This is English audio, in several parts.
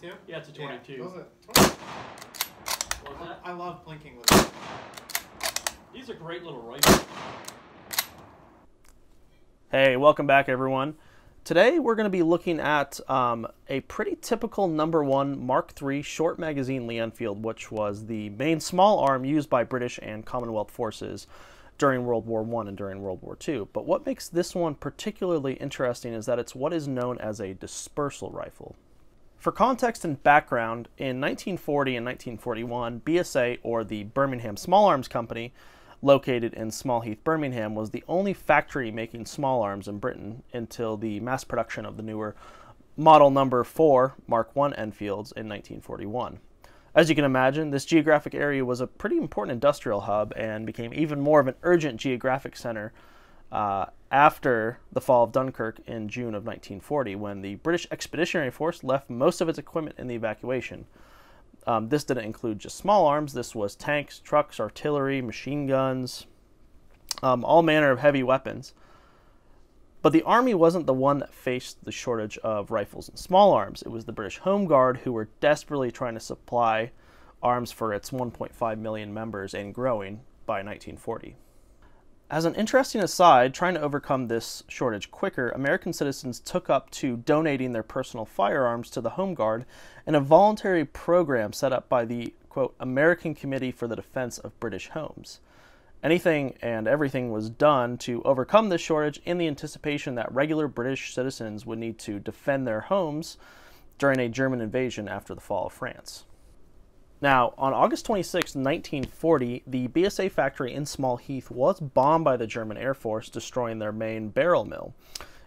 22? Yeah, it's a 22. Yeah, those are 20. What was that? I love plinking with it. These are great little rifles. Hey, welcome back everyone. Today we're going to be looking at a pretty typical #1 Mark III short magazine Lee-Enfield, which was the main small arm used by British and Commonwealth forces during World War I and during World War II. But what makes this one particularly interesting is that it's what is known as a dispersal rifle. For context and background, in 1940 and 1941, BSA, or the Birmingham Small Arms Company, located in Small Heath, Birmingham, was the only factory making small arms in Britain until the mass production of the newer Model No. 4 Mark I Enfields in 1941. As you can imagine, this geographic area was a pretty important industrial hub and became even more of an urgent geographic center after the fall of Dunkirk in June of 1940, when the British Expeditionary Force left most of its equipment in the evacuation. This didn't include just small arms. This was tanks, trucks, artillery, machine guns, all manner of heavy weapons. But the Army wasn't the one that faced the shortage of rifles and small arms. It was the British Home Guard, who were desperately trying to supply arms for its 1.5 million members and growing by 1940. As an interesting aside, trying to overcome this shortage quicker, American citizens took up to donating their personal firearms to the Home Guard in a voluntary program set up by the, quote, American Committee for the Defense of British Homes. Anything and everything was done to overcome this shortage in the anticipation that regular British citizens would need to defend their homes during a German invasion after the fall of France. Now, on August 26, 1940, the BSA factory in Small Heath was bombed by the German Air Force, destroying their main barrel mill.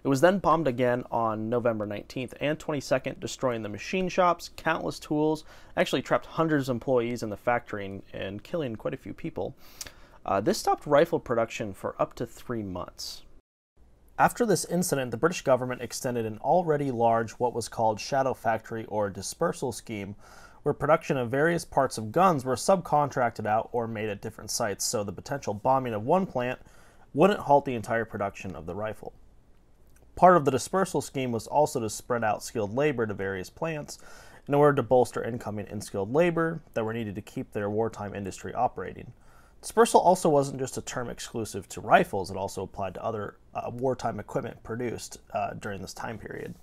It was then bombed again on November 19th and 22nd, destroying the machine shops, countless tools, actually trapped hundreds of employees in the factory and killing quite a few people. This stopped rifle production for up to 3 months. After this incident, the British government extended an already large, what was called shadow factory or dispersal scheme, where production of various parts of guns were subcontracted out or made at different sites, so the potential bombing of one plant wouldn't halt the entire production of the rifle. Part of the dispersal scheme was also to spread out skilled labor to various plants in order to bolster incoming unskilled labor that were needed to keep their wartime industry operating. Dispersal also wasn't just a term exclusive to rifles, it also applied to other wartime equipment produced during this time period.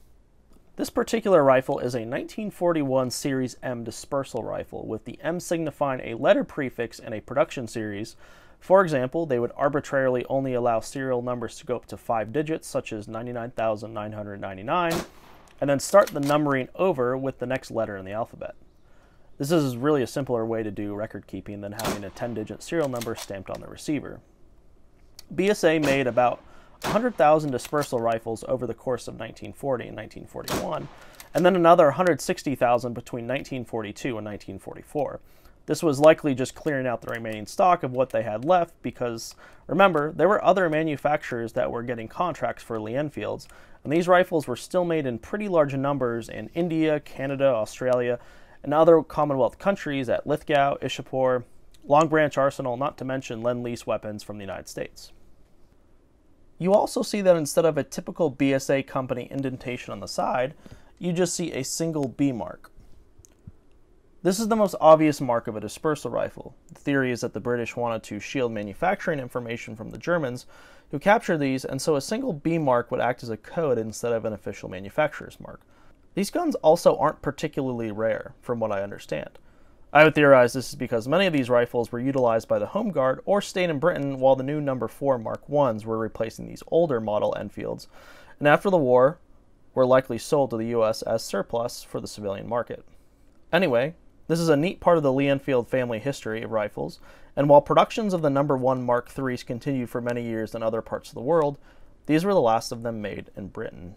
This particular rifle is a 1941 Series M dispersal rifle, with the M signifying a letter prefix in a production series. For example, they would arbitrarily only allow serial numbers to go up to 5 digits, such as 99,999, and then start the numbering over with the next letter in the alphabet. This is really a simpler way to do record keeping than having a 10-digit serial number stamped on the receiver. BSA made about 100,000 dispersal rifles over the course of 1940 and 1941, and then another 160,000 between 1942 and 1944. This was likely just clearing out the remaining stock of what they had left because, remember, there were other manufacturers that were getting contracts for Lee-Enfields, and these rifles were still made in pretty large numbers in India, Canada, Australia, and other Commonwealth countries at Lithgow, Ishapur, Long Branch Arsenal, not to mention Lend-Lease weapons from the United States. You also see that instead of a typical BSA company indentation on the side, you just see a single B mark. This is the most obvious mark of a dispersal rifle. The theory is that the British wanted to shield manufacturing information from the Germans, who captured these, and so a single B mark would act as a code instead of an official manufacturer's mark. These guns also aren't particularly rare, from what I understand. I would theorize this is because many of these rifles were utilized by the Home Guard or stayed in Britain while the new No. 4 Mark I's were replacing these older model Enfields, and after the war were likely sold to the US as surplus for the civilian market. Anyway, this is a neat part of the Lee-Enfield family history of rifles, and while productions of the No. 1 Mark III's continued for many years in other parts of the world, these were the last of them made in Britain.